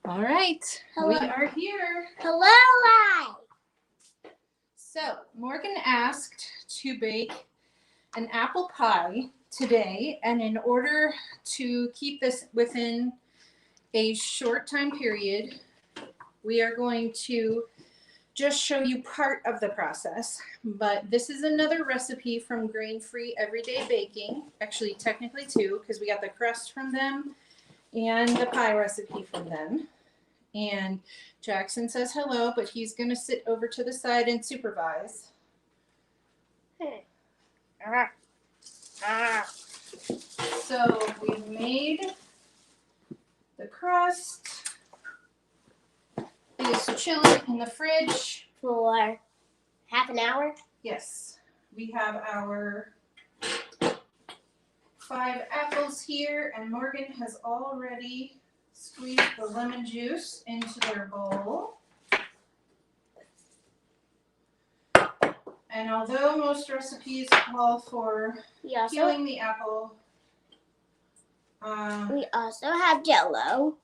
All right, Hello. we are here. Hello, So Morgan asked to bake an apple pie today, and in order to keep this within a short time period, we are going to just show you part of the process. But this is another recipe from Grain-Free Everyday Baking. Actually, technically two, because we got the crust from them and the pie recipe from them. And Jackson says hello, but he's going to sit over to the side and supervise. So we've made the crust. It is chilling in the fridge. For half an hour? Yes. We have our 5 apples here, and Morgan has already squeezed the lemon juice into their bowl. And although most recipes call for peeling the apple, we also have Jell-O.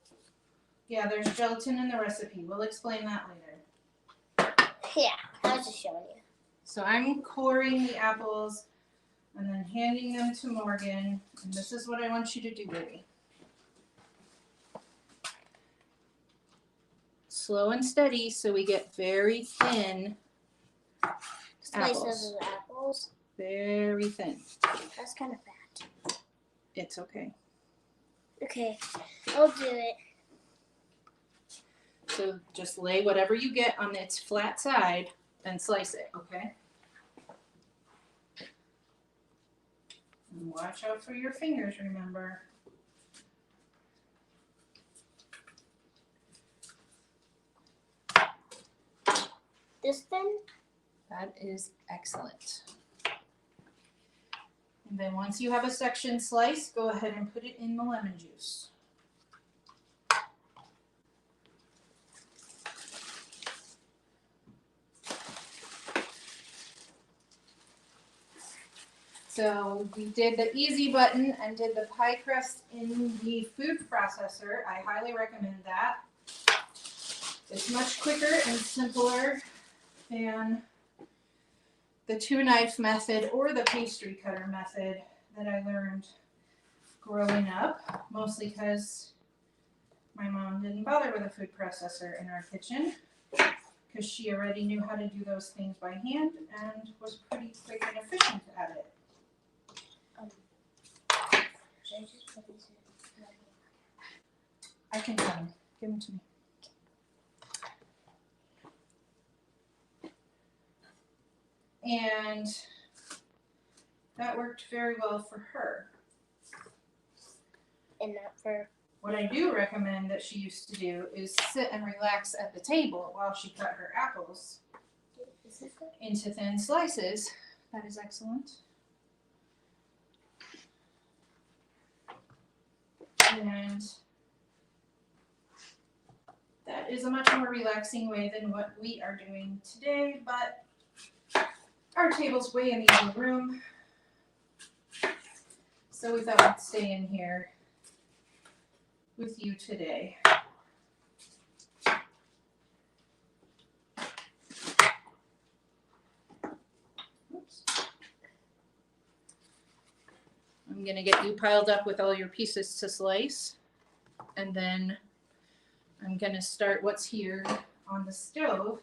Yeah, there's gelatin in the recipe. We'll explain that later. Yeah, I was just showing you. So I'm coring the apples and then handing them to Morgan. And this is what I want you to do, baby. Slow and steady so we get very thin Slices of apples. Very thin. That's kind of fat. It's okay. Okay, I'll do it. So just lay whatever you get on its flat side and slice it, okay? And watch out for your fingers, remember. This thin? That is excellent. And then once you have a section sliced, go ahead and put it in the lemon juice. So we did the easy button and did the pie crust in the food processor. I highly recommend that. It's much quicker and simpler than the 2-knife method or the pastry cutter method that I learned growing up, mostly because my mom didn't bother with a food processor in our kitchen because she already knew how to do those things by hand and was pretty quick and efficient at it. Should I just put these in? I can tell him. Give them to me. And that worked very well for her. And not for... What I do recommend that she used to do is sit and relax at the table while she cut her apples into thin slices. That is excellent. And that is a much more relaxing way than what we are doing today, but our table's way in the other room, so we thought we'd stay in here with you today. Oops. I'm gonna get you piled up with all your pieces to slice, and then I'm gonna start what's here on the stove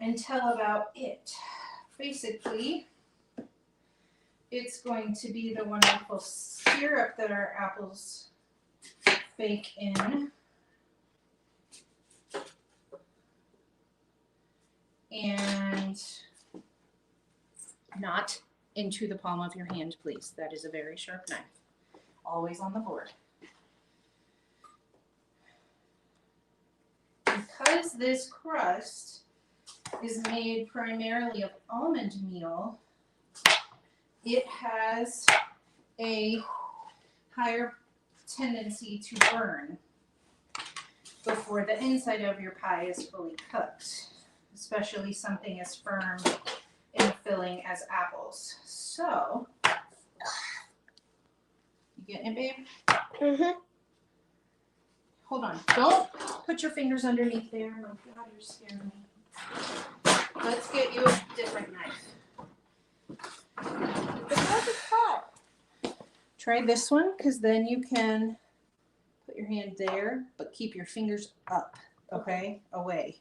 and tell about it. Basically, it's going to be the wonderful syrup that our apples bake in. And not into the palm of your hand, please. That is a very sharp knife. Always on the board. Because this crust is made primarily of almond meal, it has a higher tendency to burn before the inside of your pie is fully cooked, especially something as firm and filling as apples. So you You getting it, babe? Mm-hmm. Hold on. Don't put your fingers underneath there. My God, you're scaring me. Let's get you a different knife. It's hard to cut. Try this one, because then you can put your hand there, but keep your fingers up, okay? Away.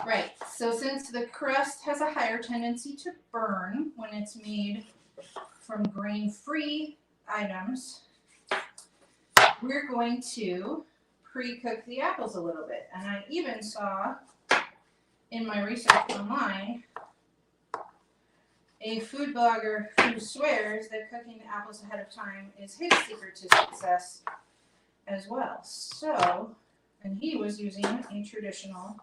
Right, so since the crust has a higher tendency to burn when it's made from grain-free items, we're going to pre-cook the apples a little bit. And I even saw in my research online a food blogger who swears that cooking the apples ahead of time is his secret to success as well. So, and he was using a traditional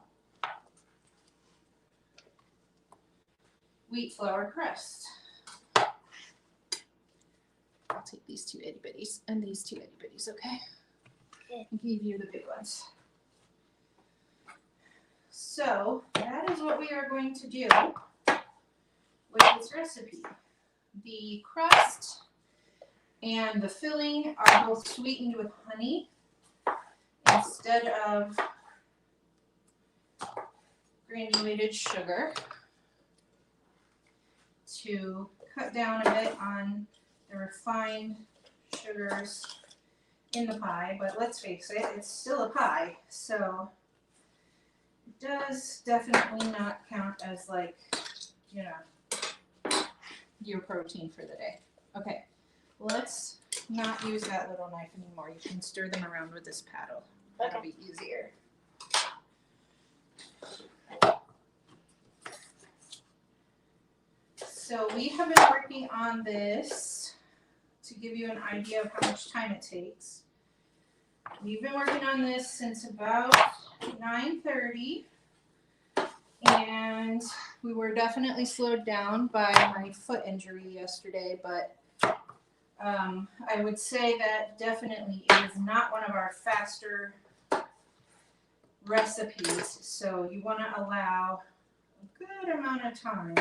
wheat flour crust. I'll take these two itty bitties and these two itty bitties, okay? Okay. And give you the big ones. So that is what we are going to do with this recipe. The crust and the filling are both sweetened with honey instead of granulated sugar to cut down a bit on the refined sugars in the pie. But let's face it, it's still a pie, so it does definitely not count as, like, you know, your protein for the day. Okay, let's not use that little knife anymore. You can stir them around with this paddle. That'll be easier. So we have been working on this to give you an idea of how much time it takes. We've been working on this since about 9:30, and we were definitely slowed down by my foot injury yesterday, but I would say that definitely it is not one of our faster recipes, so you want to allow a good amount of time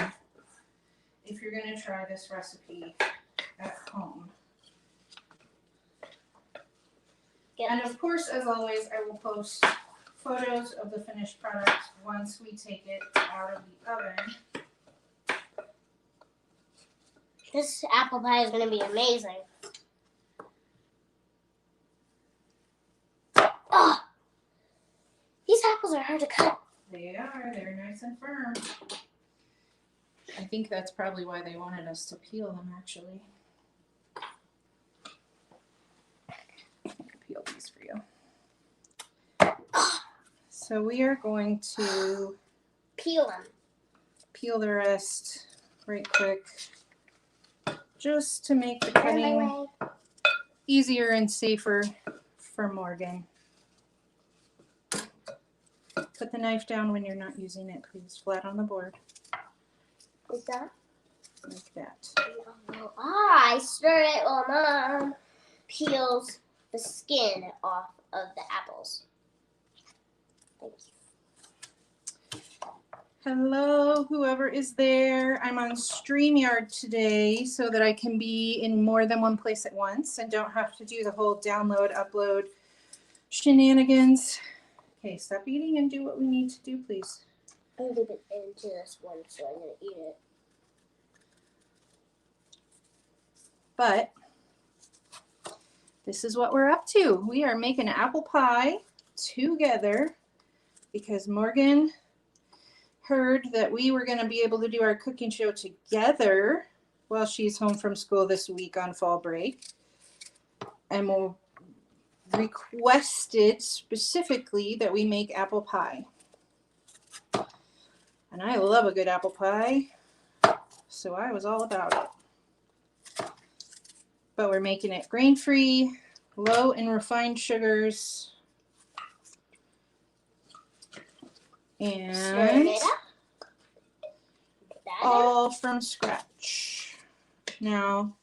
if you're going to try this recipe at home. Yep. And of course, as always, I will post photos of the finished product once we take it out of the oven. This apple pie is going to be amazing. Oh, these apples are hard to cut. They are. They're nice and firm. I think that's probably why they wanted us to peel them, actually. I can peel these for you. So we are going to Peel them. peel the rest right quick, just to make the cutting easier and safer for Morgan. Put the knife down when you're not using it, please. Flat on the board. Is that? Like that. I stir it while Mom peels the skin off of the apples. Thank you. Hello, whoever is there. I'm on StreamYard today so that I can be in more than one place at once and don't have to do the whole download, upload shenanigans. Okay, stop eating and do what we need to do, please. I'm going to dip it into this one, so I'm going to eat it. But this is what we're up to. We are making apple pie together because Morgan heard that we were going to be able to do our cooking show together while she's home from school this week on fall break. And we'll requested specifically that we make apple pie. And I love a good apple pie, so I was all about it. But we're making it grain-free, low in refined sugars, and all from scratch. Now,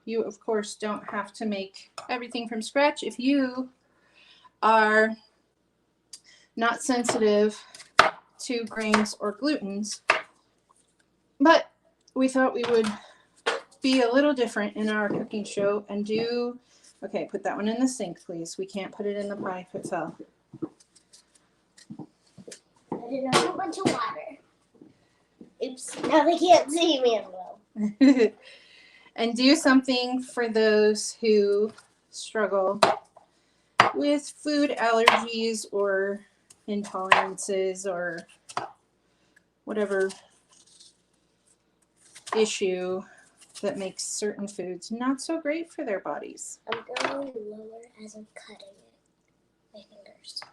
you, of course, don't have to make everything from scratch. If you are not sensitive to grains or glutens. But we thought we would be a little different in our cooking show and do, okay, put that one in the sink, please. We can't put it in the pie if it fell. I did a whole bunch of water. Oops, now they can't see me as well. And do something for those who struggle with food allergies or intolerances or whatever issue that makes certain foods not so great for their bodies. I'm going lower as I'm cutting it. My fingers.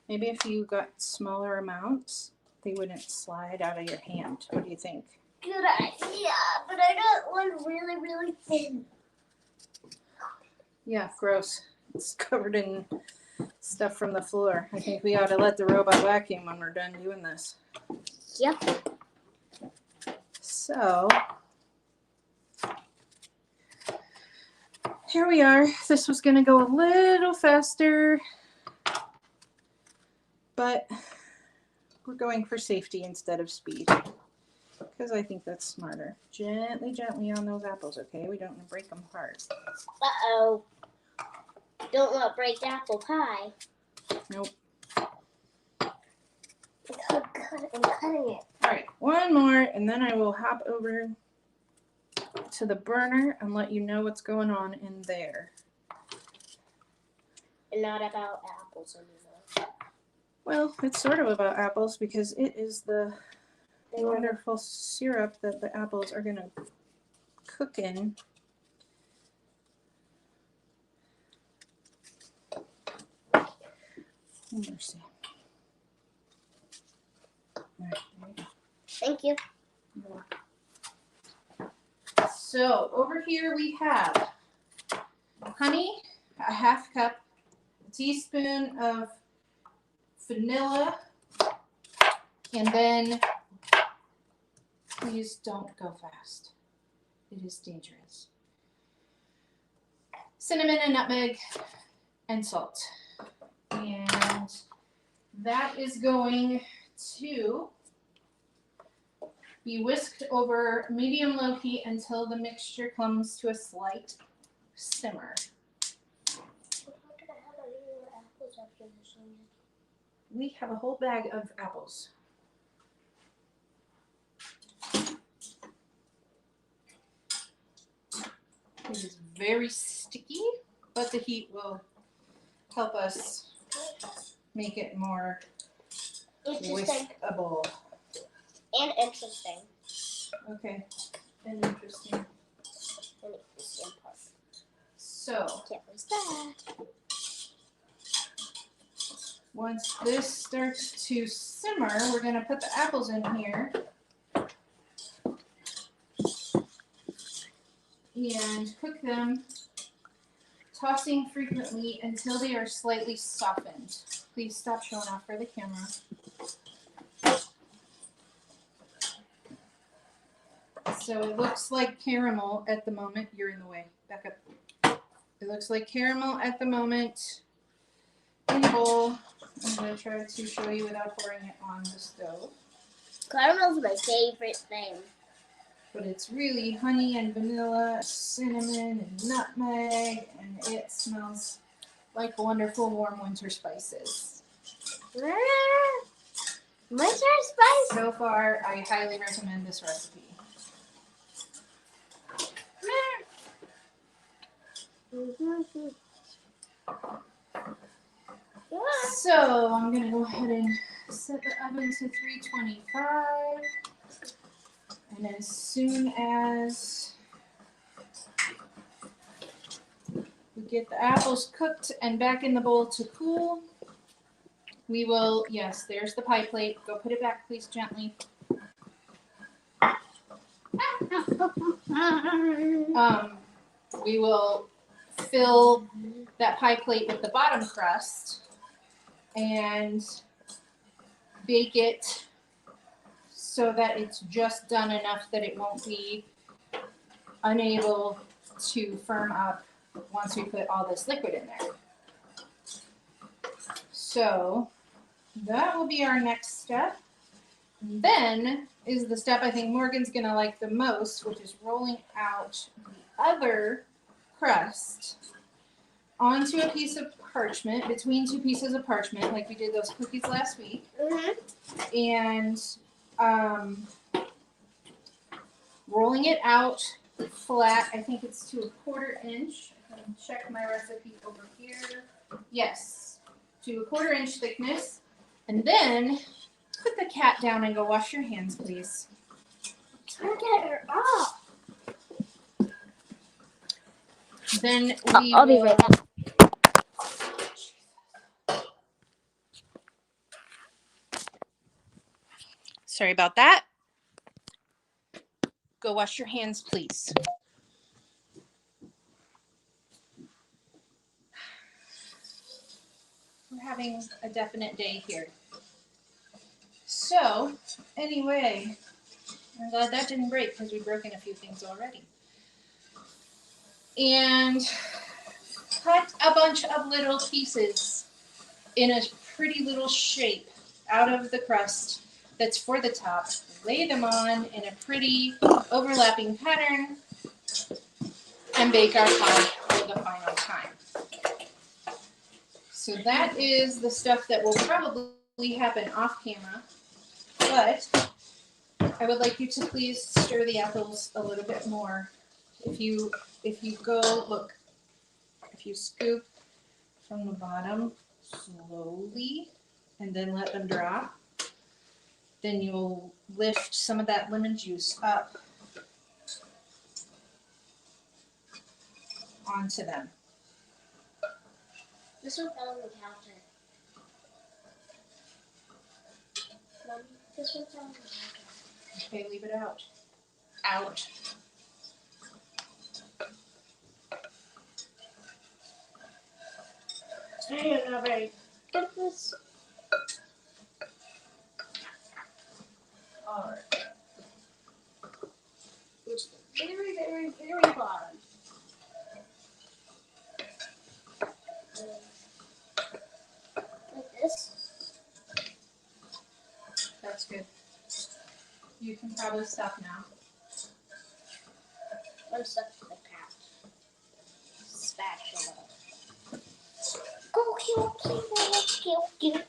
Maybe if you got smaller amounts, they wouldn't slide out of your hand. What do you think? Good idea, but I got one really, really thin. Yeah, gross. It's covered in stuff from the floor. I think we ought to let the robot vacuum when we're done doing this. Yep. So, here we are. This was going to go a little faster, but we're going for safety instead of speed because I think that's smarter. Gently, gently on those apples, okay? We don't want to break them hard. Uh-oh. Don't want to break apple pie. Nope. I'm cutting it. All right, one more, and then I will hop over to the burner and let you know what's going on in there. And not about apples anymore. Well, it's sort of about apples because it is the wonderful syrup that the apples are going to cook in. Mercy. Right, there you go. Thank you. So over here we have honey, a half cup, a teaspoon of vanilla, and then please don't go fast. It is dangerous. Cinnamon and nutmeg and salt. And that is going to be whisked over medium-low heat until the mixture comes to a slight simmer. We have a whole bag of apples. It is very sticky, but the heat will help us make it more whiskable. And interesting. Okay, and interesting. And interesting part. So, Can't lose that. once this starts to simmer, we're going to put the apples in here. And cook them, tossing frequently until they are slightly softened. Please stop showing off for the camera. So it looks like caramel at the moment. You're in the way. Back up. It looks like caramel at the moment in the bowl. I'm going to try to show you without pouring it on the stove. Caramel's my favorite thing. But it's really honey and vanilla, cinnamon and nutmeg, and it smells like wonderful warm winter spices. Winter spice? So far, I highly recommend this recipe. So I'm going to go ahead and set the oven to 325. And as soon as we get the apples cooked and back in the bowl to cool, we will, yes, there's the pie plate. Go put it back, please, gently. We will fill that pie plate with the bottom crust and bake it so that it's just done enough that it won't be unable to firm up once we put all this liquid in there. So that will be our next step. And then is the step I think Morgan's gonna like the most, which is rolling out the other crust onto a piece of parchment, between two pieces of parchment, like we did those cookies last week. And rolling it out flat. I think it's to a 1/4 inch. I can check my recipe over here. Yes, to a 1/4 inch thickness. And then put the cat down and go wash your hands, please. Turn her off. Then I'll be right back. Sorry about that. Go wash your hands, please. We're having a definite day here. So, anyway, I'm glad that didn't break because we've broken a few things already. And cut a bunch of little pieces in a pretty little shape out of the crust that's for the top. Lay them on in a pretty overlapping pattern and bake our pie for the final time. So that is the stuff that will probably happen off camera, but I would like you to please stir the apples a little bit more. If you go, look, if you scoop from the bottom slowly and then let them drop, then you'll lift some of that lemon juice up onto them. This one fell on the counter. Mommy, this one fell on the counter. Okay, leave it out. Out. I am not very good at this. Alright. It's very, very, very hard. Like this. That's good. You can probably stop now. I'm stuck to the cat. Spatula. Go cute.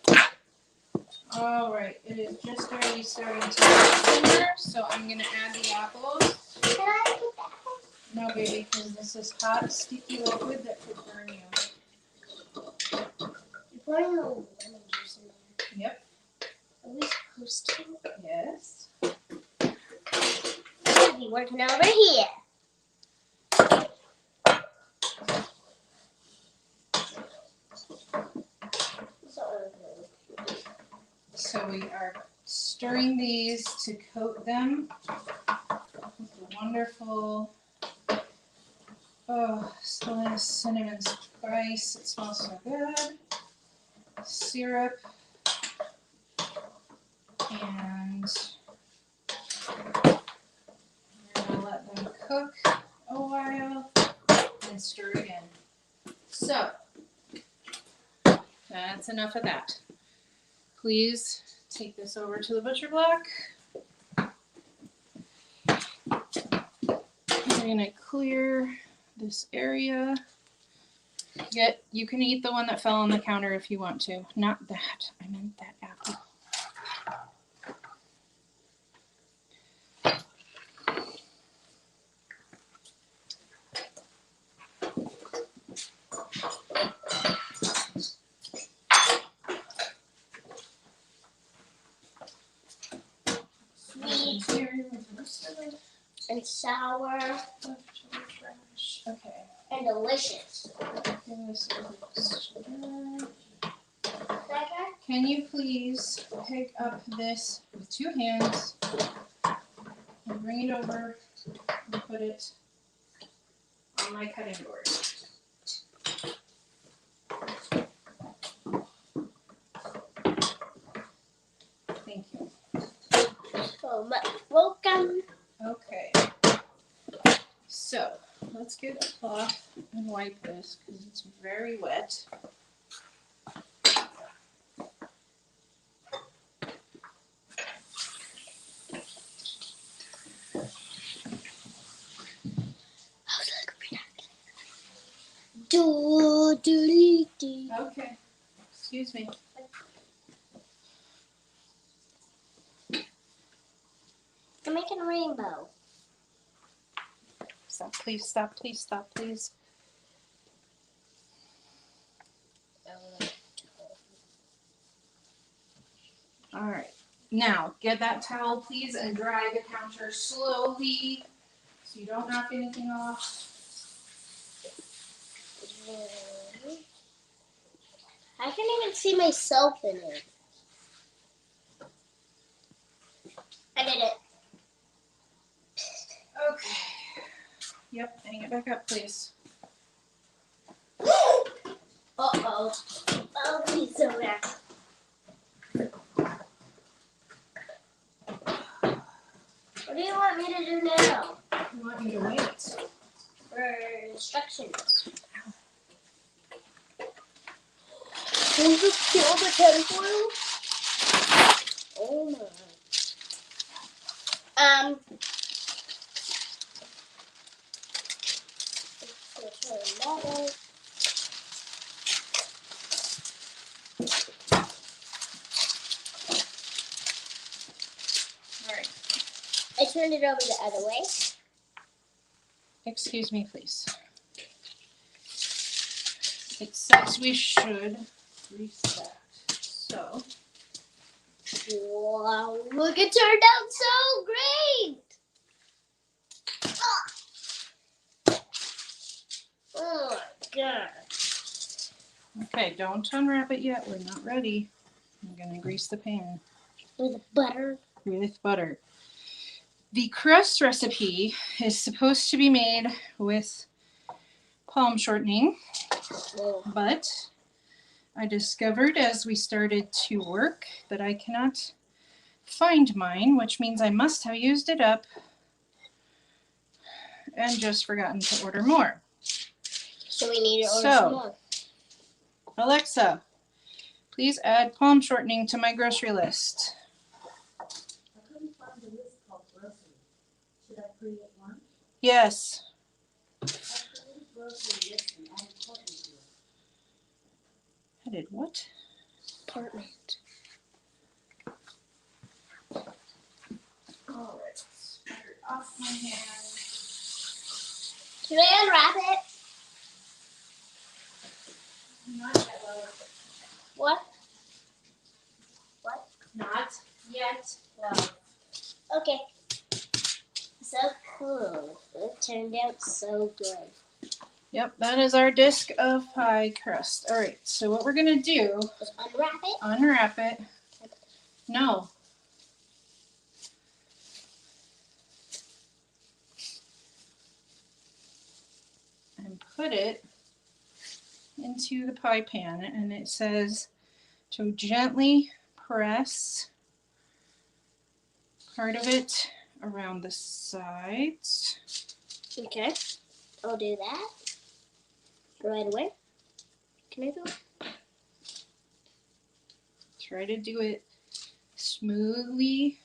Alright, it is just already starting to simmer, so I'm going to add the apples. Can I put that one? No, baby, because this is hot, sticky liquid that could burn you. You're pouring a little lemon juice in there. Yep. Are we supposed to? Yes. I'll be working over here. So we are stirring these to coat them with the wonderful cinnamon spice. It smells so good. Syrup. And we're going to let them cook a while and stir again. So that's enough of that. Please take this over to the butcher block. We're going to clear this area. You can eat the one that fell on the counter if you want to. Not that. I meant that apple. And sour. Okay. And delicious. Can you please pick up this with 2 hands and bring it over and put it on my cutting board? Thank you. So much welcome. Okay. So let's get a cloth and wipe this because it's very wet. Okay. Excuse me. I'm making a rainbow. Stop, please, stop, please, stop, please. All right. Now, get that towel, please, and dry the counter slowly so you don't knock anything off. I can't even see myself in it. I did it. Okay. Yep, hang it back up, please. Uh-oh. Oh, please don't act. What do you want me to do now? I want you to wait. For instructions. Can you kill the tinfoil? Oh my. All right. I turned it over the other way. Excuse me, please. It says we should reset. So, Wow, look, it turned out so great! Oh my god. okay, don't unwrap it yet. We're not ready. I'm going to grease the pan With butter. with butter. The crust recipe is supposed to be made with palm shortening, but I discovered as we started to work that I cannot find mine, which means I must have used it up and just forgotten to order more. So we need to order So, some more. Alexa, please add palm shortening to my grocery list. I couldn't find a list called grocery. Should I create one? Yes. I created grocery list and added portion to it. Added what? Apartment. Oh, it's off my hand. Should I unwrap it? Not yet, love. What? What? Not yet, love. Okay. So cool. It turned out so good. Yep, that is our disc of pie crust. All right, so what we're gonna do, Just unwrap it. No. And put it into the pie pan, and it says to gently press part of it around the sides. Okay. I'll do that. Right away. Can I do it? Try to do it smoothly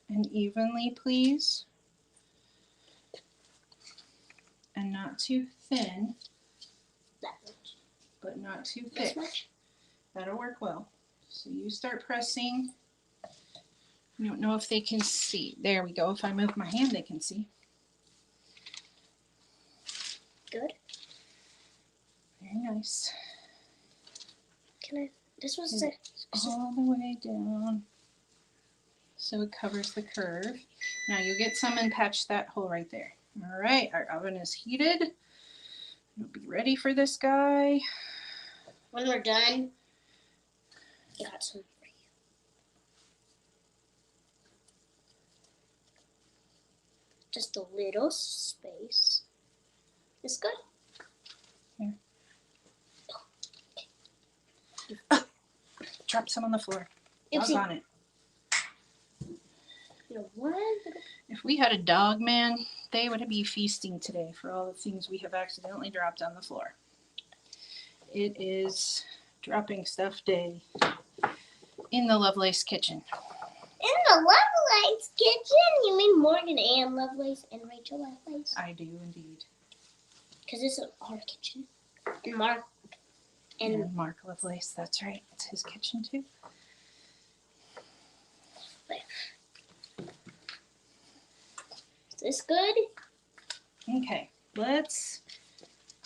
and evenly, please. And not too thin, That much. but not too This thick. much? That'll work well. So you start pressing. I don't know if they can see. There we go. If I move my hand, they can see. Good. Very nice. Can I? This was the. All the way down. So it covers the curve. Now you get some and patch that hole right there. All right, our oven is heated. We'll be ready for this guy. When we're done, I got some for you. Just a little space. It's good. Here. Drop some on the floor. Dog on it. You know what? If we had a dog, man, they would be feasting today for all the things we have accidentally dropped on the floor. It is dropping stuff day in the Lovelace kitchen. In the Lovelace kitchen? You mean Morgan and Lovelace and Rachel Lovelace? I do indeed. Because this is our kitchen. Mark. And Mark Lovelace, that's right. It's his kitchen too. Is this good? Okay, let's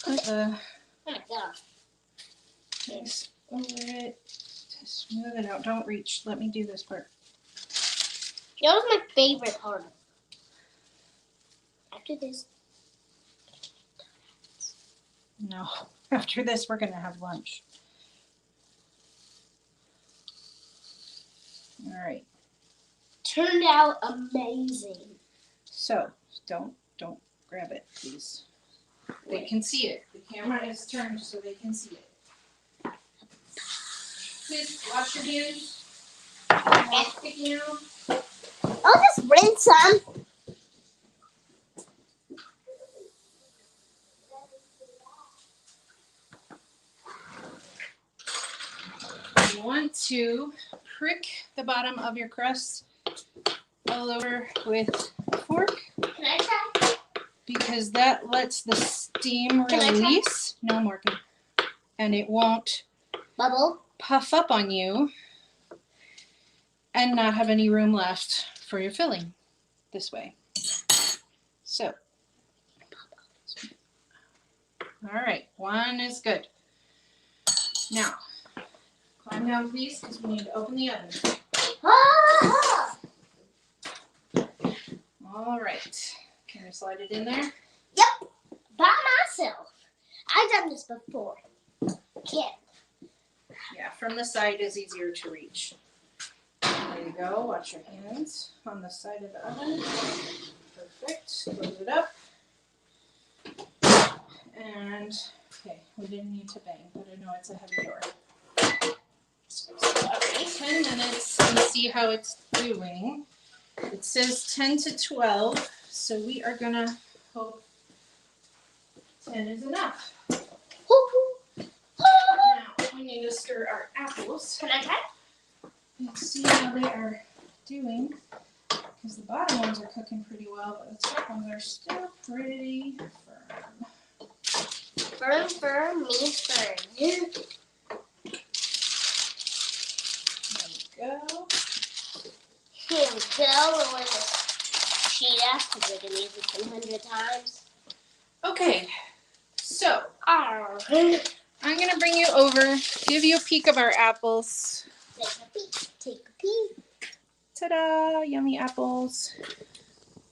put the Oh my god. this over it to smooth it out. Don't reach. Let me do this part. That was my favorite part. After this. No, after this, we're gonna have lunch. All right. Turned out amazing. So don't grab it, please. They can see it. The camera is turned so they can see it. Please wash your hands. Sticking out. I'll just rinse some. You want to prick the bottom of your crust all over with a fork Can I try? because that lets the steam Can I try? release. No, Morgan. And it won't Bubble. puff up on you and not have any room left for your filling this way. So, all right, one is good. Now, climb down please because we need to open the oven. Ah! All right, can you slide it in there? Yep. By myself. I've done this before. Can't. Yeah, from the side is easier to reach. There you go, wash your hands on the side of the oven. Perfect, close it up. And, okay, we didn't need to bang, but I know it's a heavy door. So, 10 minutes and see how it's doing. It says 10 to 12, so we are gonna hope 10 is enough. Now, we need to stir our apples. Can I try? Let's see how they are doing, because the bottom ones are cooking pretty well, but the top ones are still pretty firm. Firm means firm. There we go. Here we go. We're going to cheetah because we're going to use it 100 times. Okay, so Arr. I'm gonna bring you over, give you a peek of our apples. Take a peek. Take a peek. Ta-da, yummy apples.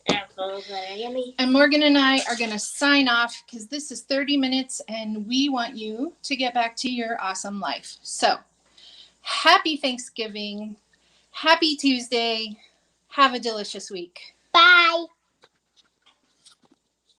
Apples that are yummy. And Morgan and I are gonna sign off because this is 30 minutes and we want you to get back to your awesome life. So, happy Thanksgiving, happy Tuesday, have a delicious week. Bye.